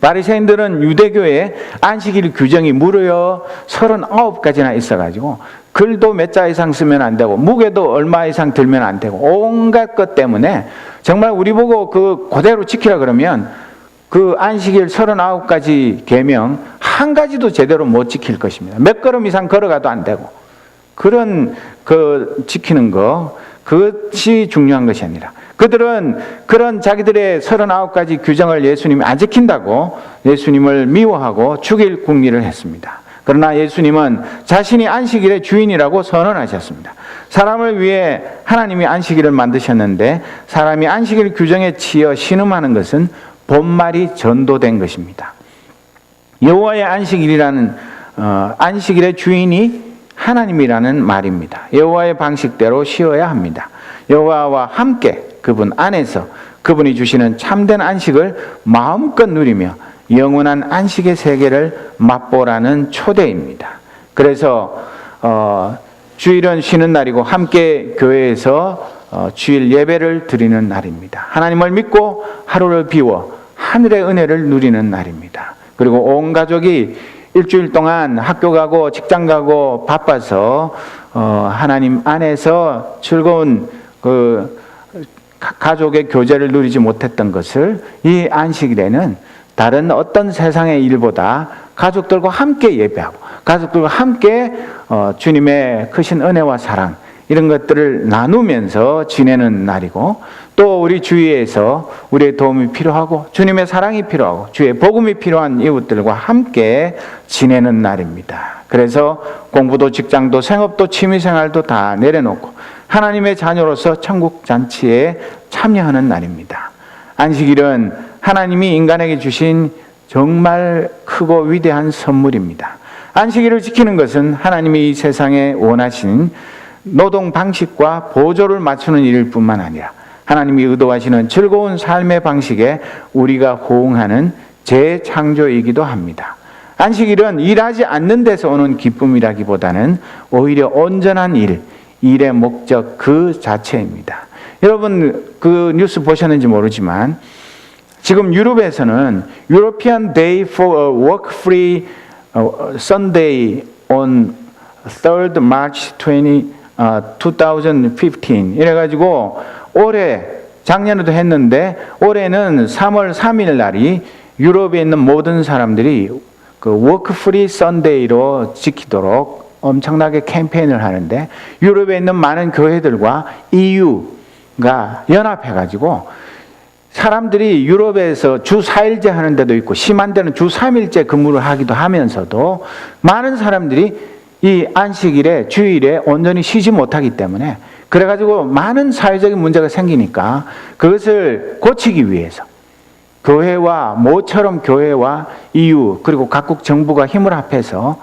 바리새인들은 유대교의 안식일 규정이 무려 39가지나 있어가지고 글도 몇 자 이상 쓰면 안 되고 무게도 얼마 이상 들면 안 되고 온갖 것 때문에 정말 우리 보고 그대로 지키라 그러면 그 안식일 39가지 계명 한 가지도 제대로 못 지킬 것입니다. 몇 걸음 이상 걸어가도 안 되고 그런 지키는 거 그것이 중요한 것이 아니라 그들은 그런 자기들의 39가지 규정을 예수님이 안 지킨다고 예수님을 미워하고 죽일 궁리를 했습니다. 그러나 예수님은 자신이 안식일의 주인이라고 선언하셨습니다. 사람을 위해 하나님이 안식일을 만드셨는데 사람이 안식일 규정에 치여 신음하는 것은 본말이 전도된 것입니다. 여호와의 안식일이라는 안식일의 주인이 하나님이라는 말입니다. 여호와의 방식대로 쉬어야 합니다. 여호와와 함께 그분 안에서 그분이 주시는 참된 안식을 마음껏 누리며 영원한 안식의 세계를 맛보라는 초대입니다. 그래서 주일은 쉬는 날이고 함께 교회에서 주일 예배를 드리는 날입니다. 하나님을 믿고 하루를 비워 하늘의 은혜를 누리는 날입니다. 그리고 온 가족이 일주일 동안 학교 가고 직장 가고 바빠서 하나님 안에서 즐거운 가족의 교제를 누리지 못했던 것을 이 안식일에는 다른 어떤 세상의 일보다 가족들과 함께 예배하고 가족들과 함께 주님의 크신 은혜와 사랑 이런 것들을 나누면서 지내는 날이고 또 우리 주위에서 우리의 도움이 필요하고 주님의 사랑이 필요하고 주의 복음이 필요한 이웃들과 함께 지내는 날입니다. 그래서 공부도 직장도 생업도 취미생활도 다 내려놓고 하나님의 자녀로서 천국 잔치에 참여하는 날입니다. 안식일은 하나님이 인간에게 주신 정말 크고 위대한 선물입니다. 안식일을 지키는 것은 하나님이 이 세상에 원하신 노동 방식과 보조를 맞추는 일일 뿐만 아니라 하나님이 의도하시는 즐거운 삶의 방식에 우리가 호응하는 재창조이기도 합니다. 안식일은 일하지 않는 데서 오는 기쁨이라기보다는 오히려 온전한 일의 목적 그 자체입니다. 여러분 그 뉴스 보셨는지 모르지만 지금 유럽에서는 European Day for a Work-Free Sunday on 3rd March 2015 이래가지고 올해 작년에도 했는데 올해는 3월 3일 날이 유럽에 있는 모든 사람들이 그 워크프리 선데이로 지키도록 엄청나게 캠페인을 하는데 유럽에 있는 많은 교회들과 EU가 연합해가지고 사람들이 유럽에서 주 4일제 하는 데도 있고 심한 데는 주 3일제 근무를 하기도 하면서도 많은 사람들이 이 안식일에 주일에 온전히 쉬지 못하기 때문에 그래가지고 많은 사회적인 문제가 생기니까 그것을 고치기 위해서 교회와 모처럼 교회와 EU 그리고 각국 정부가 힘을 합해서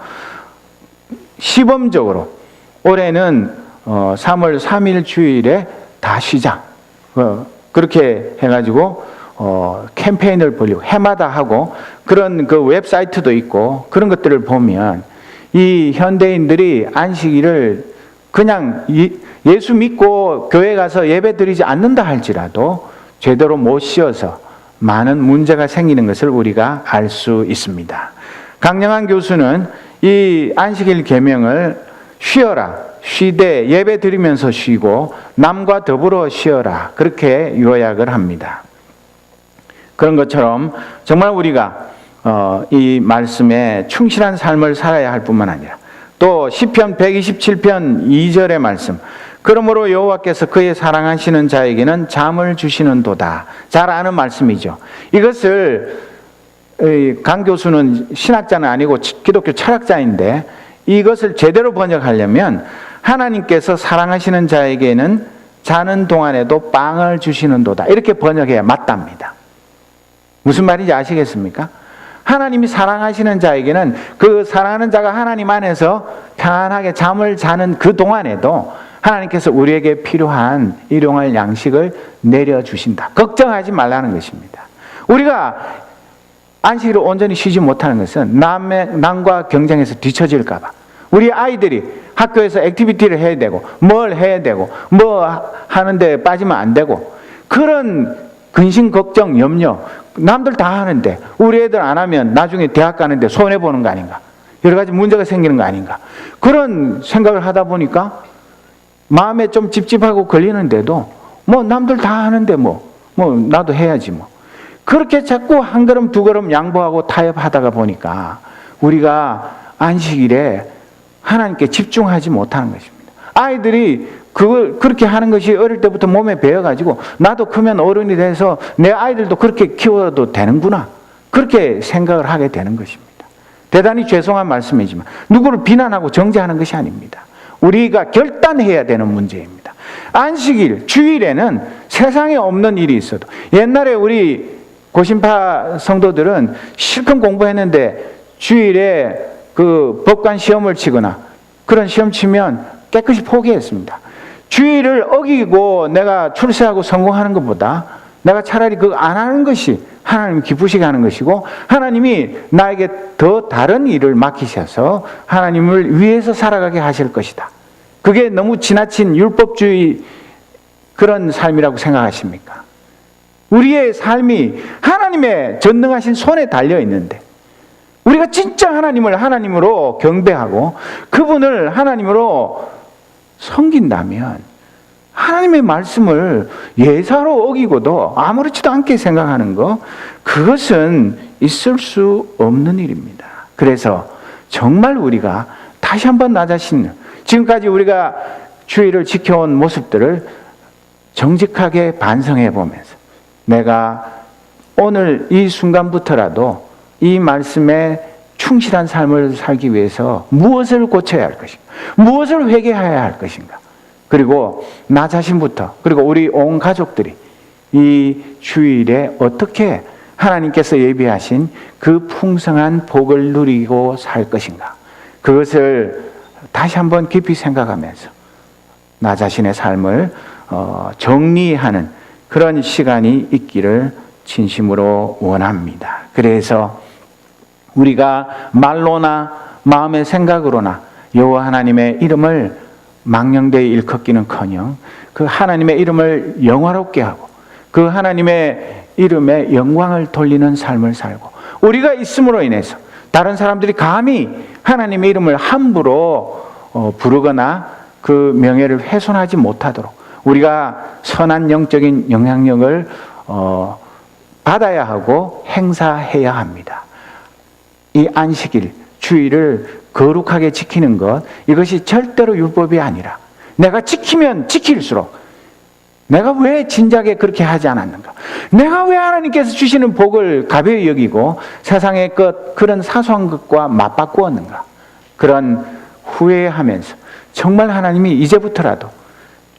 시범적으로 올해는 3월 3일 주일에 다 쉬자 그렇게 해가지고 캠페인을 벌이고 해마다 하고 그런 그 웹사이트도 있고 그런 것들을 보면 이 현대인들이 안식일을 그냥 예수 믿고 교회 가서 예배 드리지 않는다 할지라도 제대로 못 쉬어서 많은 문제가 생기는 것을 우리가 알 수 있습니다. 강영한 교수는 이 안식일 계명을 쉬어라, 쉬되 예배 드리면서 쉬고 남과 더불어 쉬어라 그렇게 요약을 합니다. 그런 것처럼 정말 우리가 이 말씀에 충실한 삶을 살아야 할 뿐만 아니라 또 시편 127편 2절의 말씀 그러므로 여호와께서 그의 사랑하시는 자에게는 잠을 주시는도다. 잘 아는 말씀이죠. 이것을 강 교수는 신학자는 아니고 기독교 철학자인데 이것을 제대로 번역하려면 하나님께서 사랑하시는 자에게는 자는 동안에도 빵을 주시는도다. 이렇게 번역해야 맞답니다. 무슨 말인지 아시겠습니까? 하나님이 사랑하시는 자에게는 그 사랑하는 자가 하나님 안에서 편안하게 잠을 자는 그 동안에도 하나님께서 우리에게 필요한 일용할 양식을 내려주신다. 걱정하지 말라는 것입니다. 우리가 안식일을 온전히 쉬지 못하는 것은 남과 경쟁해서 뒤처질까 봐. 우리 아이들이 학교에서 액티비티를 해야 되고 뭘 해야 되고 뭐 하는데 빠지면 안 되고 그런 근심, 걱정, 염려 남들 다 하는데 우리 애들 안 하면 나중에 대학 가는데 손해보는 거 아닌가, 여러 가지 문제가 생기는 거 아닌가, 그런 생각을 하다 보니까 마음에 좀 찝찝하고 걸리는데도 뭐 남들 다 하는데 뭐 나도 해야지 뭐 그렇게 자꾸 한 걸음 두 걸음 양보하고 타협하다가 보니까 우리가 안식일에 하나님께 집중하지 못하는 것입니다. 아이들이 그걸 그렇게 하는 것이 어릴 때부터 몸에 배어가지고 나도 크면 어른이 돼서 내 아이들도 그렇게 키워도 되는구나 그렇게 생각을 하게 되는 것입니다. 대단히 죄송한 말씀이지만 누구를 비난하고 정죄하는 것이 아닙니다. 우리가 결단해야 되는 문제입니다. 안식일, 주일에는 세상에 없는 일이 있어도 옛날에 우리 고신파 성도들은 실컷 공부했는데 주일에 그 법관 시험을 치거나 그런 시험 치면 깨끗이 포기했습니다. 주일을 어기고 내가 출세하고 성공하는 것보다 내가 차라리 그거 안 하는 것이 하나님 기쁘시게 하는 것이고 하나님이 나에게 더 다른 일을 맡기셔서 하나님을 위해서 살아가게 하실 것이다. 그게 너무 지나친 율법주의 그런 삶이라고 생각하십니까? 우리의 삶이 하나님의 전능하신 손에 달려 있는데 우리가 진짜 하나님을 하나님으로 경배하고 그분을 하나님으로 섬긴다면 하나님의 말씀을 예사로 어기고도 아무렇지도 않게 생각하는 것, 그것은 있을 수 없는 일입니다. 그래서 정말 우리가 다시 한번 나 자신을, 지금까지 우리가 주의를 지켜온 모습들을 정직하게 반성해 보면서 내가 오늘 이 순간부터라도 이 말씀에 충실한 삶을 살기 위해서 무엇을 고쳐야 할 것인가, 무엇을 회개해야 할 것인가, 그리고 나 자신부터 그리고 우리 온 가족들이 이 주일에 어떻게 하나님께서 예비하신 그 풍성한 복을 누리고 살 것인가, 그것을 다시 한번 깊이 생각하면서 나 자신의 삶을 정리하는 그런 시간이 있기를 진심으로 원합니다. 그래서 우리가 말로나 마음의 생각으로나 여호와 하나님의 이름을 망령되이 일컫기는커녕 그 하나님의 이름을 영화롭게 하고 그 하나님의 이름에 영광을 돌리는 삶을 살고, 우리가 있음으로 인해서 다른 사람들이 감히 하나님의 이름을 함부로 부르거나 그 명예를 훼손하지 못하도록 우리가 선한 영적인 영향력을 받아야 하고 행사해야 합니다. 이 안식일, 주일을 거룩하게 지키는 것, 이것이 절대로 율법이 아니라 내가 지키면 지킬수록 내가 왜 진작에 그렇게 하지 않았는가? 내가 왜 하나님께서 주시는 복을 가벼이 여기고 세상의 것, 그런 사소한 것과 맞바꾸었는가? 그런 후회하면서 정말 하나님이 이제부터라도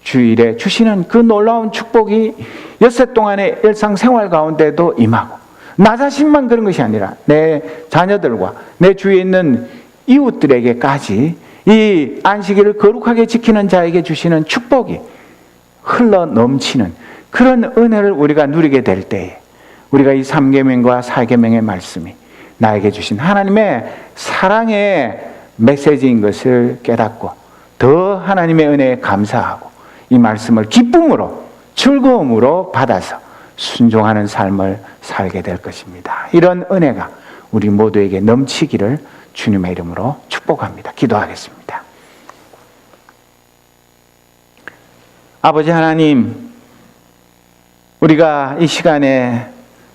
주일에 주시는 그 놀라운 축복이 엿새 동안의 일상생활 가운데도 임하고, 나 자신만 그런 것이 아니라 내 자녀들과 내 주위에 있는 이웃들에게까지 이 안식일을 거룩하게 지키는 자에게 주시는 축복이 흘러 넘치는 그런 은혜를 우리가 누리게 될 때에 우리가 이 3계명과 4계명의 말씀이 나에게 주신 하나님의 사랑의 메시지인 것을 깨닫고 더 하나님의 은혜에 감사하고 이 말씀을 기쁨으로 즐거움으로 받아서 순종하는 삶을 살게 될 것입니다. 이런 은혜가 우리 모두에게 넘치기를 주님의 이름으로 축복합니다. 기도하겠습니다. 아버지 하나님, 우리가 이 시간에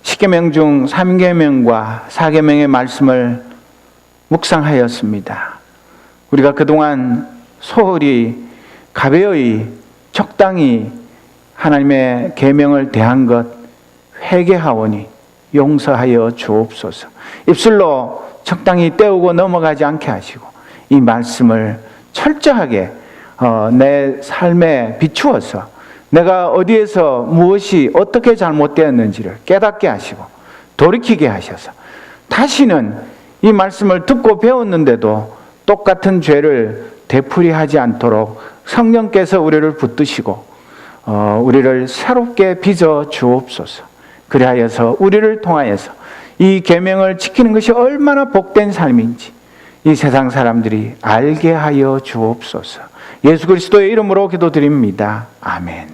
10계명 중 3계명과 4계명의 말씀을 묵상하였습니다. 우리가 그동안 소홀히 가벼이 적당히 하나님의 계명을 대한 것 회개하오니 용서하여 주옵소서. 입술로 적당히 때우고 넘어가지 않게 하시고 이 말씀을 철저하게 내 삶에 비추어서 내가 어디에서 무엇이 어떻게 잘못되었는지를 깨닫게 하시고 돌이키게 하셔서 다시는 이 말씀을 듣고 배웠는데도 똑같은 죄를 되풀이하지 않도록 성령께서 우리를 붙드시고 우리를 새롭게 빚어 주옵소서. 그리하여서 우리를 통하여서 이 계명을 지키는 것이 얼마나 복된 삶인지 이 세상 사람들이 알게 하여 주옵소서. 예수 그리스도의 이름으로 기도드립니다. 아멘.